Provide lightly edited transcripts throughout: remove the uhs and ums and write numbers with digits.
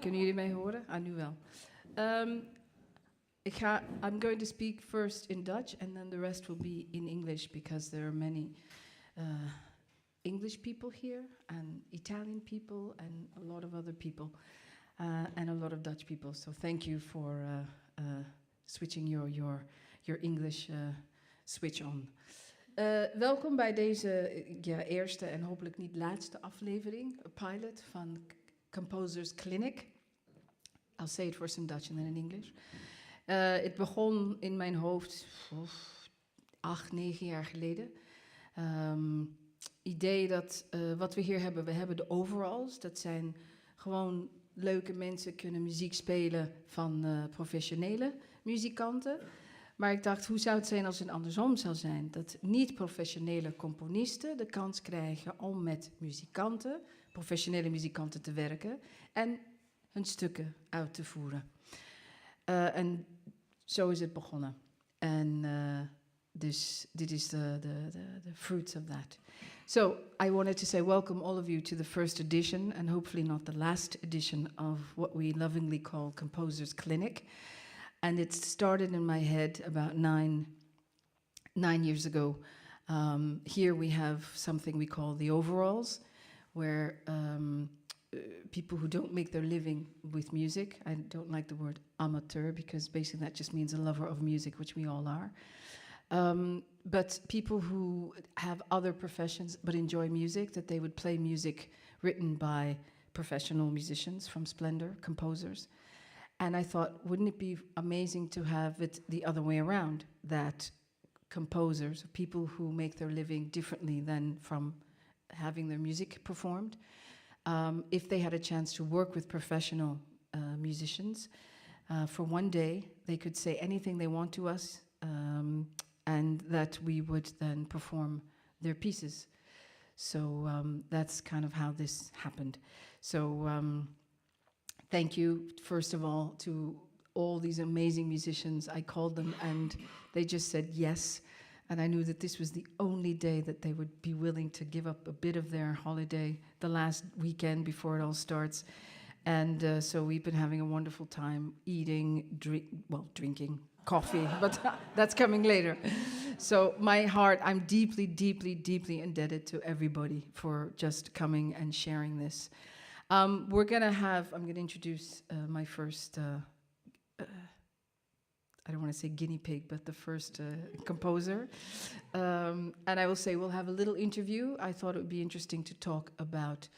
Kunnen jullie mij horen? Ah, nu wel. I'm going to speak first in Dutch and then the rest will be in English because there are many English people here and Italian people and a lot of other people and a lot of Dutch people. So thank you for switching your English switch on. Welkom bij deze eerste en hopelijk niet laatste aflevering, een pilot van Composers Clinic. I'll say it first in Dutch and then in English. Het begon in mijn hoofd 8, 9 jaar geleden. Idee dat wat we hier hebben, we hebben de overalls. Dat zijn gewoon leuke mensen, kunnen muziek spelen van professionele muzikanten. Maar ik dacht, hoe zou het zijn als het andersom zou zijn? Dat niet-professionele componisten de kans krijgen om met muzikanten, professionele muzikanten te werken en hun stukken uit te voeren. En zo is het begonnen. En dus dit is the fruits of that. So I wanted to say welcome all of you to the first edition and hopefully not the last edition of what we lovingly call Composers Clinic. And it started in my head about nine years ago. Here we have something we call the overalls, where people who don't make their living with music, I don't like the word amateur because basically that just means a lover of music, which we all are. But people who have other professions but enjoy music, that they would play music written by professional musicians from Splendor, composers. And I thought, wouldn't it be amazing to have it the other way around, that composers, people who make their living differently than from having their music performed, if they had a chance to work with professional musicians, for one day they could say anything they want to us, and that we would then perform their pieces. So that's kind of how this happened. So thank you, first of all, to all these amazing musicians. I called them and they just said yes. And I knew that this was the only day that they would be willing to give up a bit of their holiday, the last weekend before it all starts. And so we've been having a wonderful time eating, drinking coffee, but that's coming later. So my heart, I'm deeply, deeply, deeply indebted to everybody for just coming and sharing this. I'm going to introduce my first, I don't want to say guinea pig, but the first composer. And I will say we'll have a little interview. I thought it would be interesting to talk about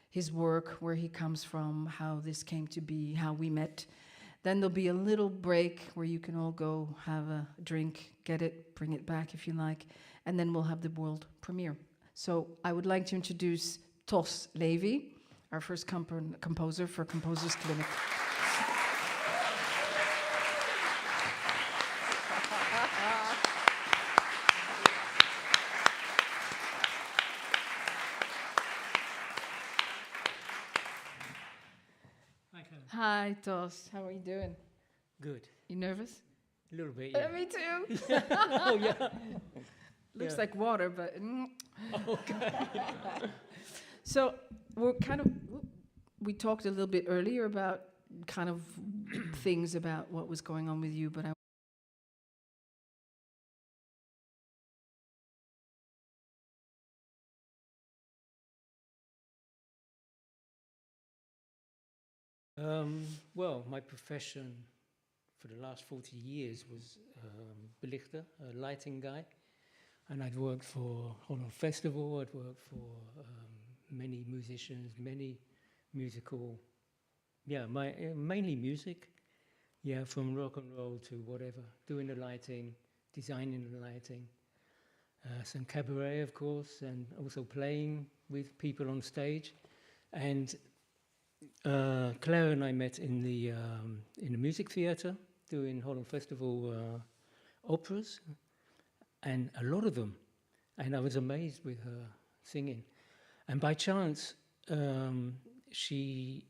his work, where he comes from, how this came to be, how we met. Then there'll be a little break where you can all go have a drink, get it, bring it back if you like. And then we'll have the world premiere. So I would like to introduce Levy, our first composer for Composers Clinic. Hi, Tos. How are you doing? Good. You nervous? A little bit, yeah. Me too. Oh, yeah. Looks like water, but... Okay. So we talked a little bit earlier about kind of things about what was going on with you, but well, my profession for the last 40 years was belichter, a lighting guy. And I'd worked for Holland Festival, I'd worked for many musicians, many musical, mainly music. Yeah, from rock and roll to whatever, doing the lighting, designing the lighting. Some cabaret, of course, and also playing with people on stage. And Claire and I met in the music theatre, doing Holland Festival operas, and a lot of them. And I was amazed with her singing. And by chance, she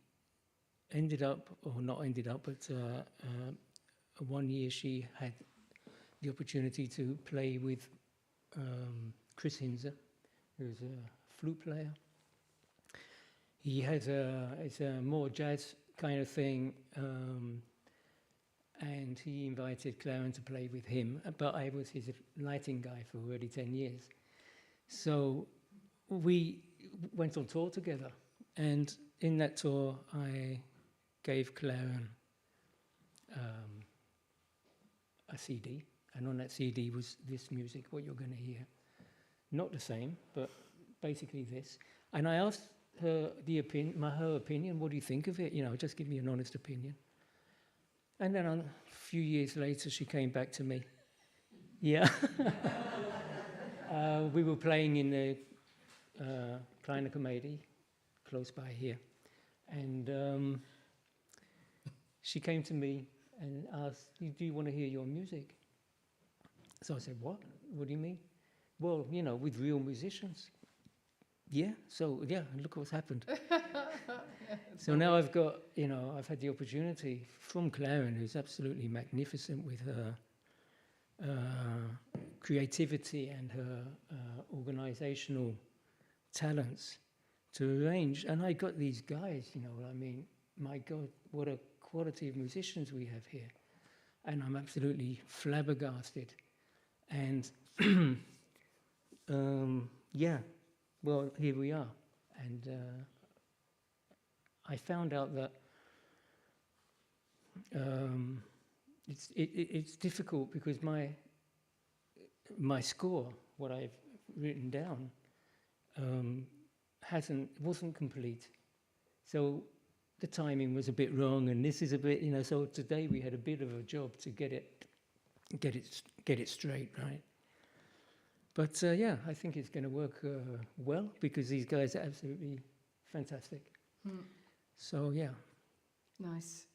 ended up, or not ended up, but one year she had the opportunity to play with Chris Hinze, who's a flute player. He has it's a more jazz kind of thing. And he invited Claron to play with him, but I was his lighting guy for already 10 years. So we went on tour together, and in that tour I gave Claron a CD, and on that CD was this music, what you're going to hear. Not the same, but basically this. And I asked her her opinion, what do you think of it? You know, just give me an honest opinion. And then a few years later, she came back to me. Yeah. We were playing in the Kleine Comedie, close by here. And she came to me and asked, do you want to hear your music? So I said, what? What do you mean? Well, you know, with real musicians. Yeah, so yeah, look what's happened. So now I've got, you know, I've had the opportunity from Claron, who's absolutely magnificent with her creativity and her organizational talents, to arrange. And I got these guys, you know, I mean, my God, what a quality of musicians we have here. And I'm absolutely flabbergasted. And yeah, well, here we are. And I found out that it's difficult because my score, what I've written down, wasn't complete. So the timing was a bit wrong, and this is a bit, you know. So today we had a bit of a job to get it straight, right? But yeah, I think it's going to work well, because these guys are absolutely fantastic. So yeah. Nice.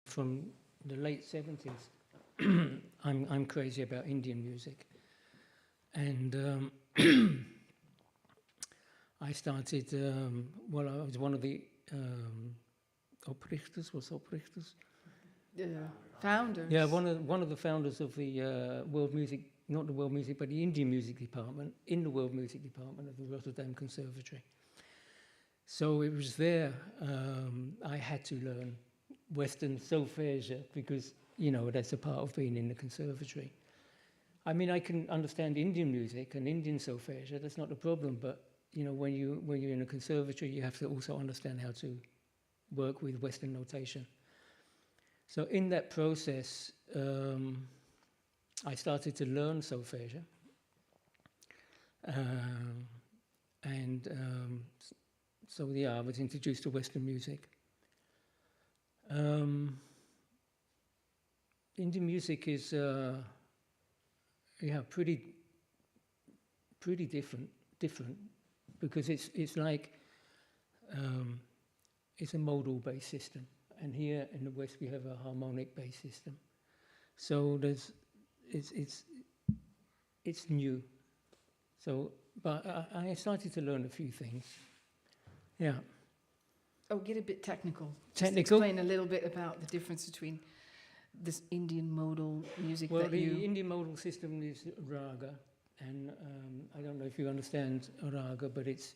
From the late 70s, I'm crazy about Indian music, and I started. Well, I was one of the oprichters. Founders. Yeah, one of the founders of the world music, not the world music, but the Indian music department in the world music department of the Rotterdam Conservatory. So it was there I had to learn Western solfège, because, you know, that's a part of being in the conservatory. I mean, I can understand Indian music and Indian solfège, that's not a problem, but, you know, when you're in a conservatory, you have to also understand how to work with Western notation. So in that process, I started to learn solfège, so yeah, I was introduced to Western music. Indian music is pretty different because it's like it's a modal based system, and here in the West we have a harmonic based system. So it's new. So, but I started to learn a few things. Yeah. Oh, get a bit technical. Technical? Just explain a little bit about the difference between this Indian modal music Well, that the you... Indian modal system is raga, and I don't know if you understand raga, but it's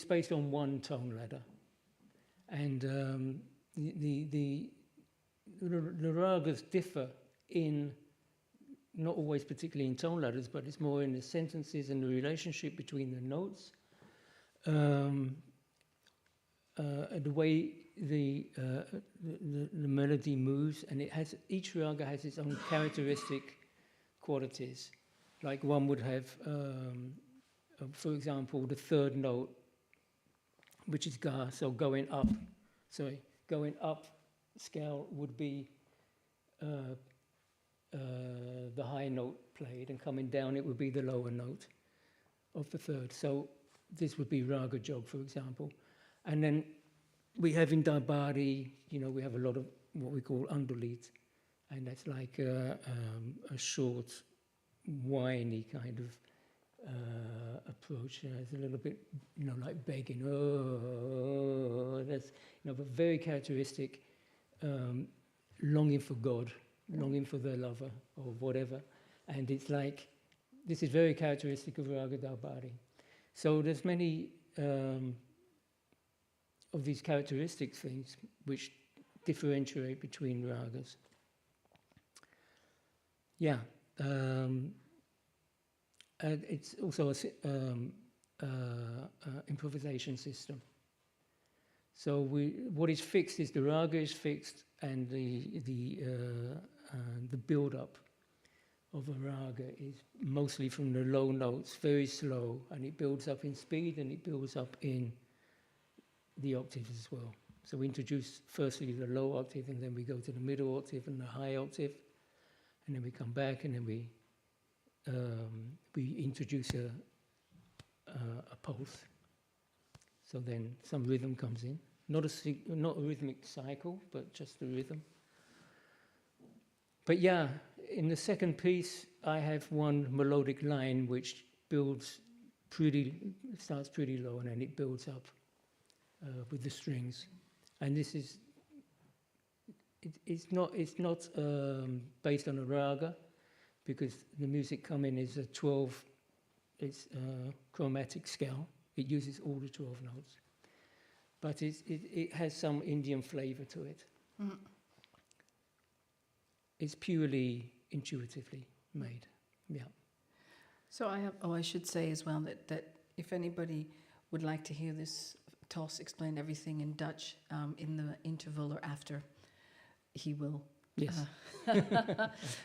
based on one tone ladder, and the ragas differ in, not always particularly in tone ladders, but it's more in the sentences and the relationship between the notes. The way the melody moves, and each raga has its own characteristic qualities. Like one would have, for example, the third note, which is ga, so going up scale would be the high note played, and coming down it would be the lower note of the third. So this would be raga jog, for example. And then we have in Darbari, you know, we have a lot of what we call underlead, and that's like a short, whiny kind of approach. It's a little bit, like begging. Oh, that's, but very characteristic. Longing for God, longing for the lover, or whatever. And it's like, this is very characteristic of Raga Dalbari. So there's many of these characteristic things which differentiate between ragas. Yeah. And it's also an improvisation system. So what is fixed is the raga is fixed, and the build-up of a raga is mostly from the low notes, very slow, and it builds up in speed and it builds up in the octaves as well. So we introduce firstly the low octave, and then we go to the middle octave and the high octave, and then we come back, and then we introduce a pulse. So then some rhythm comes in, not a rhythmic cycle, but just the rhythm. But yeah, in the second piece, I have one melodic line which starts pretty low, and then it builds up with the strings. And this is, it's not based on a raga, because the music coming is a 12, it's a chromatic scale. It uses all the 12 notes. But it has some Indian flavor to it. Mm. It's purely intuitively made, yeah. So I should say as well that if anybody would like to hear this, Tos explain everything in Dutch in the interval or after, he will. Yes.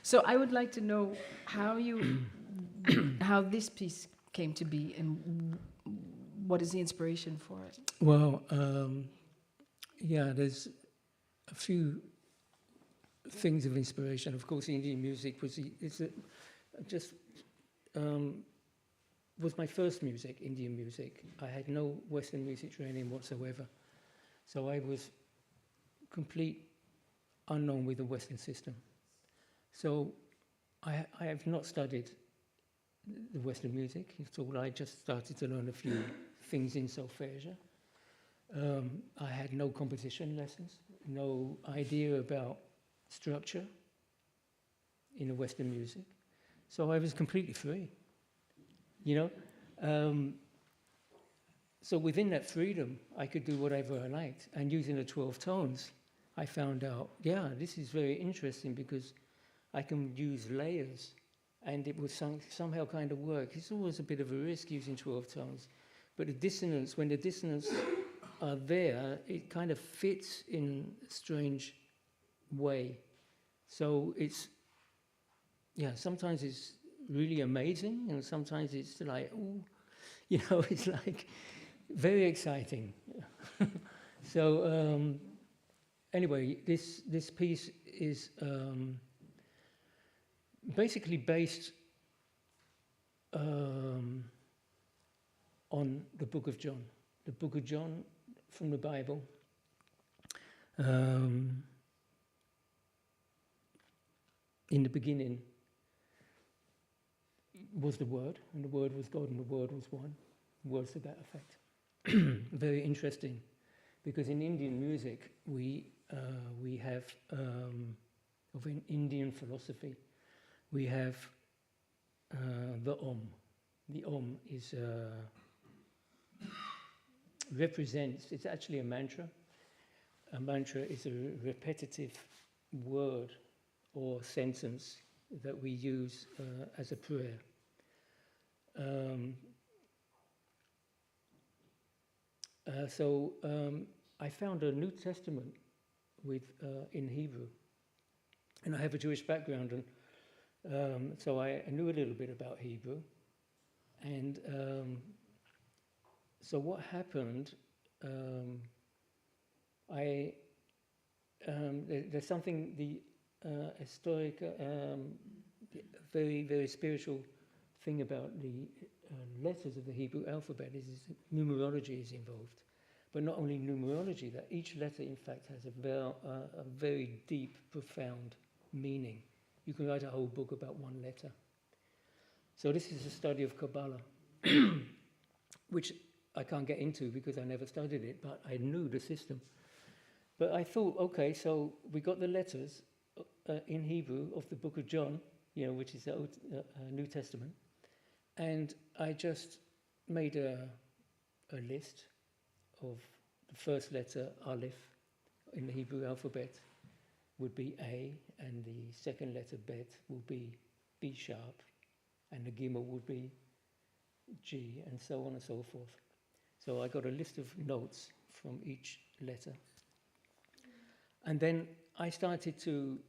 So I would like to know how this piece came to be, and what is the inspiration for it? Well, yeah, there's a few things of inspiration. Of course, Indian music was was my first music, Indian music. I had no Western music training whatsoever, so I was complete unknown with the Western system. So I have not studied the Western music at all. I just started to learn a few things in solfège. I had no composition lessons, no idea about structure in the Western music. So I was completely free, So within that freedom, I could do whatever I liked. And using the 12 tones, I found out, this is very interesting, because I can use layers, and it will somehow kind of work. It's always a bit of a risk using 12 tones. But the dissonance, when the dissonance are there, it kind of fits in a strange way. So it's, sometimes it's really amazing, and sometimes it's like, ooh, it's like very exciting. So anyway, this piece is basically based on the Book of John. The Book of John from the Bible. In the beginning was the Word, and the Word was God, and the Word was one. Words to that effect. Very interesting, because in Indian music we have of an Indian philosophy, we have the Om. The Om is represents. It's actually a mantra. A mantra is a repetitive word or sentence that we use as a prayer. So I found a New Testament in Hebrew, and I have a Jewish background, and so I knew a little bit about Hebrew. And so what happened? There's something historic, very, very spiritual thing about the letters of the Hebrew alphabet is numerology is involved. But not only numerology, that each letter, in fact, has a very deep, profound meaning. You can write a whole book about one letter. So this is a study of Kabbalah, which I can't get into because I never studied it, but I knew the system. But I thought, okay, so we got the letters in Hebrew of the book of John, which is the New Testament, and I just made a list of the first letter, Aleph, in the Hebrew alphabet would be A, and the second letter, Bet, will be B sharp, and the Gimel would be G, and so on and so forth. So I got a list of notes from each letter. And then I started to,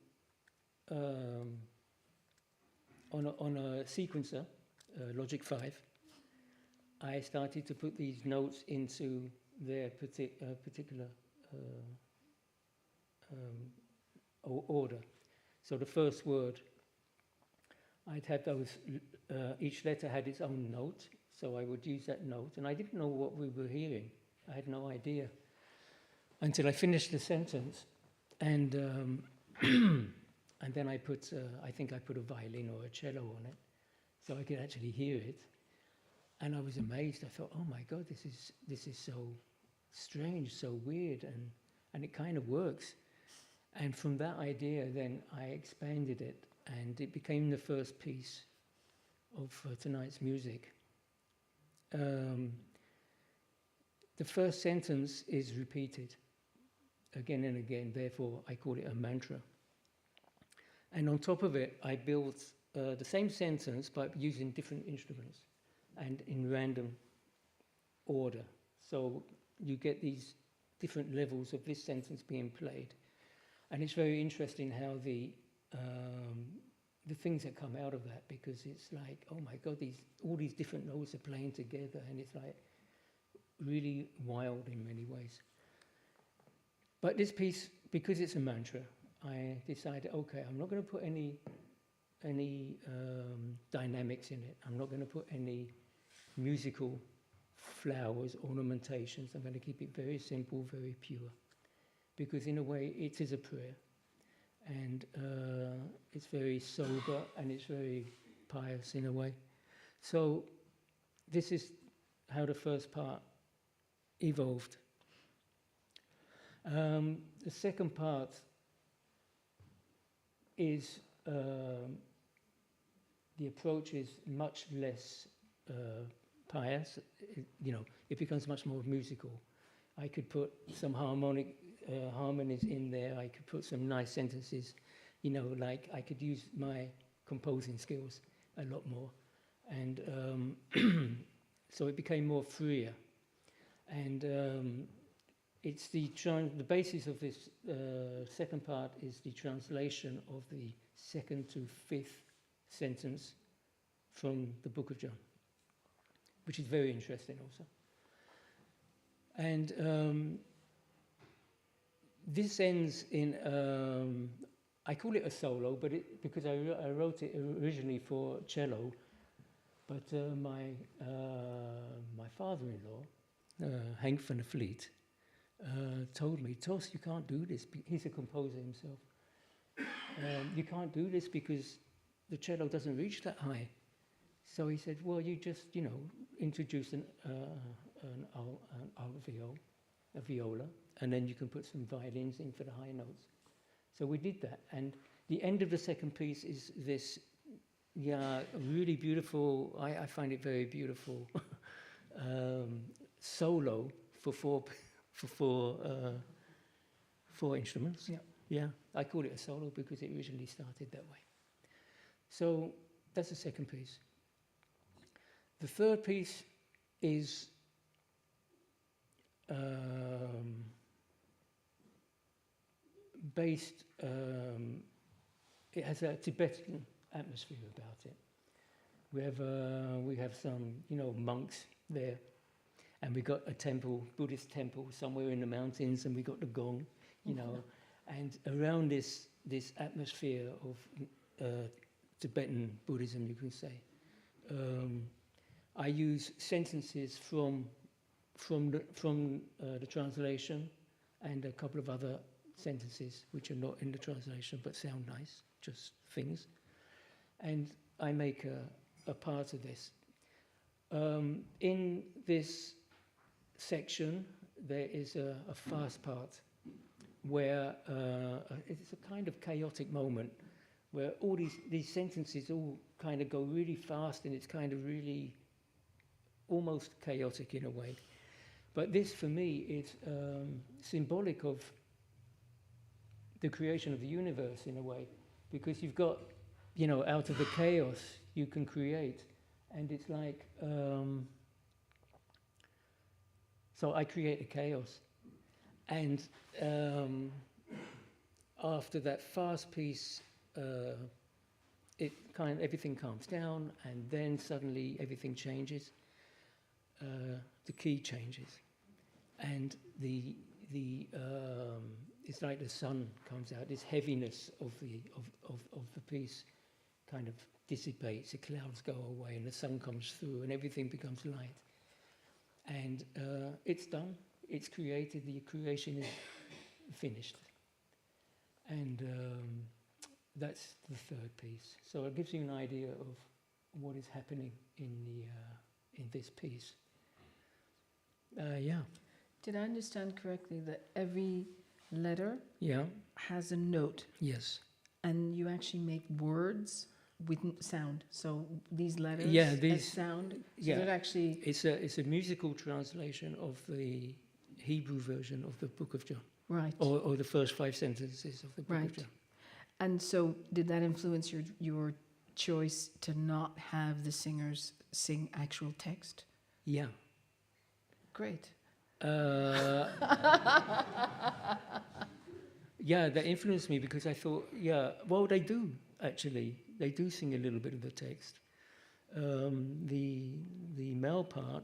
on a sequencer, Logic 5, I started to put these notes into their particular order. So the first word, I'd have those, each letter had its own note, so I would use that note, and I didn't know what we were hearing. I had no idea until I finished the sentence, and then I put, I think I put a violin or a cello on it, so I could actually hear it, and I was amazed. I thought, oh my God, this is so strange, so weird, and it kind of works. And from that idea, then I expanded it, and it became the first piece of tonight's music. The first sentence is repeated again and again, therefore I call it a mantra. And on top of it, I built the same sentence but using different instruments and in random order. So you get these different levels of this sentence being played. And it's very interesting how the things that come out of that, because it's like, oh my God, all these different notes are playing together, and it's like really wild in many ways. But this piece, because it's a mantra, I decided, okay, I'm not going to put any dynamics in it. I'm not going to put any musical flowers, ornamentations. I'm going to keep it very simple, very pure, because in a way it is a prayer, and it's very sober and it's very pious in a way. So this is how the first part evolved. The second part is the approach is much less pious. It becomes much more musical. I could put some harmonies in there. I could put some nice sentences, like I could use my composing skills a lot more, and so it became more freer. And it's the basis of this second part is the translation of the second to fifth sentence from the Book of John, which is very interesting also. And this ends in, I call it a solo, but because I wrote it originally for cello, but my father-in-law, Henk van der Vliet, told me, Tos, you can't do this. He's a composer himself. You can't do this because the cello doesn't reach that high. So he said, well, you just, introduce an alveole, a viola, and then you can put some violins in for the high notes. So we did that. And the end of the second piece is this, really beautiful, I find it very beautiful, solo for four instruments. Yeah, I call it a solo because it originally started that way. So that's the second piece. The third piece is based, it has a Tibetan atmosphere about it. We have some, monks there, and we got a temple, Buddhist temple, somewhere in the mountains, and we got the gong, and around this atmosphere of Tibetan Buddhism, you can say. I use sentences from the translation and a couple of other sentences which are not in the translation but sound nice, just things. And I make a part of this. In this section, there is a fast part where it's a kind of chaotic moment where all these sentences all kind of go really fast, and it's kind of really almost chaotic in a way. But this, for me, is symbolic of the creation of the universe in a way, because you've got, you know, out of the chaos you can create, and it's like, so I create a chaos, and after that fast piece, everything calms down, and then suddenly everything changes. The key changes, and it's like the sun comes out. This heaviness of the piece kind of dissipates. The clouds go away, and the sun comes through, and everything becomes light. And it's done. It's created. The creation is finished. And that's the third piece. So it gives you an idea of what is happening in this piece. Yeah. Did I understand correctly that every letter Yeah. has a note, Yes. and you actually make words with sound? So these letters Yeah, as sound. So yeah. that actually, It's a musical translation of the Hebrew version of the Book of John, right. or the first 5 sentences of the Book Right. of John. And so did that influence your choice to not have the singers sing actual text? Yeah. Great. Yeah, that influenced me because I thought, well, they do actually. They do sing a little bit of the text. The male part,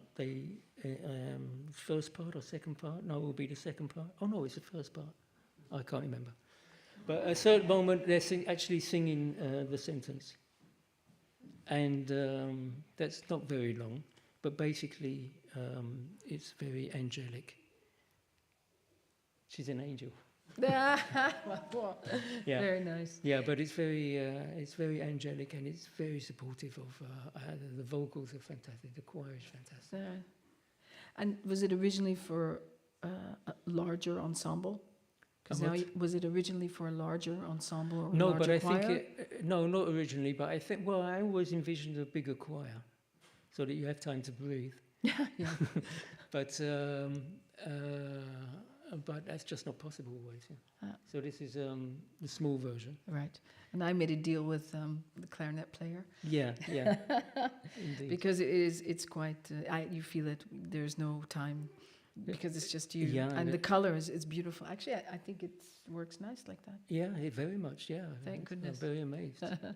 first part or second part? No, it will be the second part. Oh no, it's the first part. I can't remember. But at a certain moment, they're actually singing the sentence, and that's not very long. But basically, it's very angelic. She's an angel. Yeah. Very nice. Yeah, but it's very angelic, and it's very supportive of the vocals are fantastic, the choir is fantastic. And was it originally for a larger ensemble? Because now, was it originally for a larger ensemble or a no, larger but I choir? think no, not originally. But I think I always envisioned a bigger choir, so that you have time to breathe. Yeah. But that's just not possible always. Yeah. So this is the small version. Right. And I made a deal with the clarinet player. Yeah. Indeed. Because it's quite, you feel that there's no time, because it's just you. Yeah, and the color is beautiful. Actually, I think it works nice like that. Yeah, very much, yeah. Thank goodness. I'm very amazed. Yeah.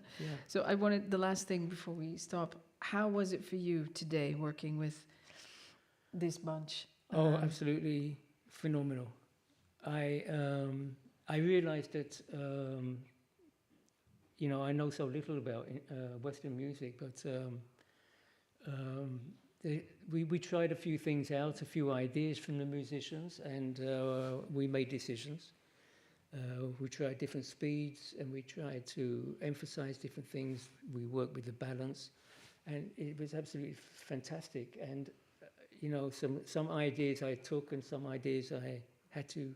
So I wanted, the last thing before we stop, how was it for you today working with this bunch? Oh, absolutely phenomenal. I realized that, I know so little about Western music, but we tried a few things out, a few ideas from the musicians, and we made decisions. We tried different speeds, and we tried to emphasize different things. We worked with the balance, and it was absolutely fantastic. And some ideas I took, and some ideas I had to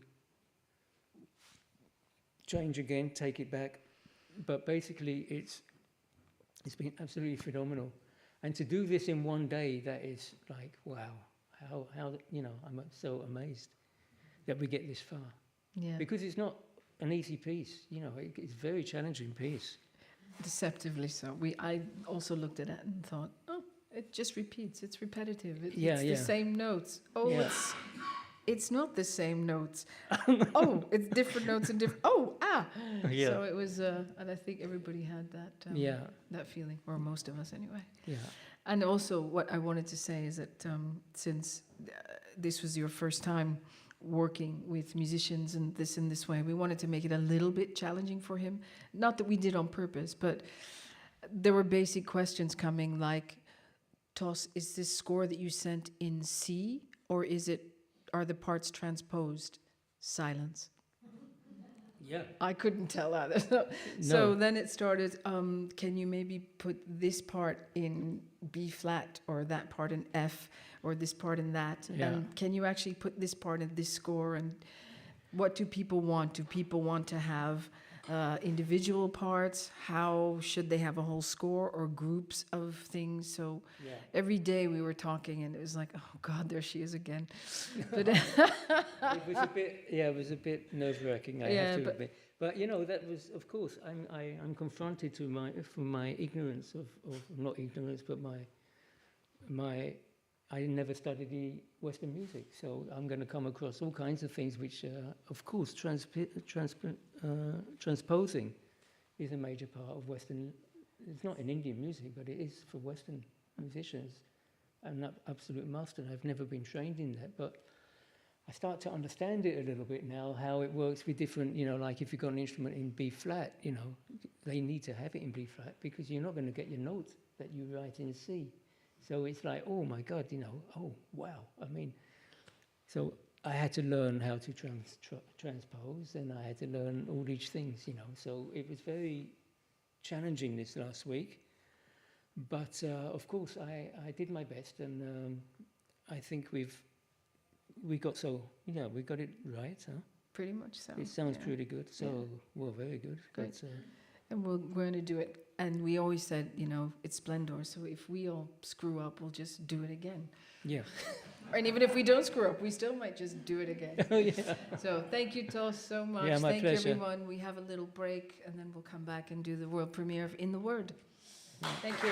change again, take it back. But basically, it's been absolutely phenomenal. And to do this in one day, that is like, wow, how I'm so amazed that we get this far. Yeah. Because it's not an easy piece, it's a very challenging piece. Deceptively so. I also looked at it and thought, oh, it just repeats. It's repetitive. It's the same notes. Oh, yeah. It's not the same notes. Oh, it's different notes and different. Yeah. So it was, and I think everybody had that feeling, or most of us anyway. Yeah. And also, what I wanted to say is that since this was your first time working with musicians and in this way, we wanted to make it a little bit challenging for him. Not that we did on purpose, but there were basic questions coming like, Tos, is this score that you sent in C, or are the parts transposed? Silence. Yeah. I couldn't tell that. So No. then it started, can you maybe put this part in B flat or that part in F or this part in that? Yeah. And can you actually put this part in this score? And what do people want? Do people want to have individual parts? How should they have a whole score or groups of things? So Yeah. every day we were talking and it was like, oh God, there she is again. But It was a bit nerve-wracking, I Yeah, have to but- admit. But you know, that was, of course, I'm confronted from my ignorance of not ignorance, but I never studied the Western music, so I'm going to come across all kinds of things which, of course, transposing is a major part of Western. It's not in Indian music, but it is for Western musicians. I'm not absolute master. I've never been trained in that, but I start to understand it a little bit now, how it works with different, you know, like if you've got an instrument in B flat, you know, they need to have it in B flat because you're not going to get your note that you write in C. So it's like, oh my God, you know, oh wow. I mean, so I had to learn how to transpose, and I had to learn all these things, you know. So it was very challenging this last week. But of course, I did my best, and I think we got it right, huh? pretty much so. It sounds yeah. pretty good. So, Yeah. well, very good. Great. But, And we're going to do it. And we always said, you know, it's Splendor. So if we all screw up, we'll just do it again. yeah. And even if we don't screw up, we still might just do it again. Oh, yeah. So thank you, Tos, so much. Yeah, my thank pleasure. you, everyone. We have a little break, and then we'll come back and do the world premiere of In the Word. Thank you.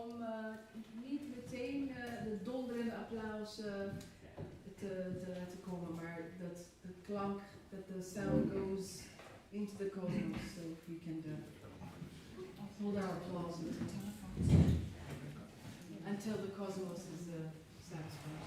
om niet meteen de donderende applaus te laten komen, maar dat de klank, that the sound goes into the cosmos, so we can hold our applause until the cosmos is satisfied.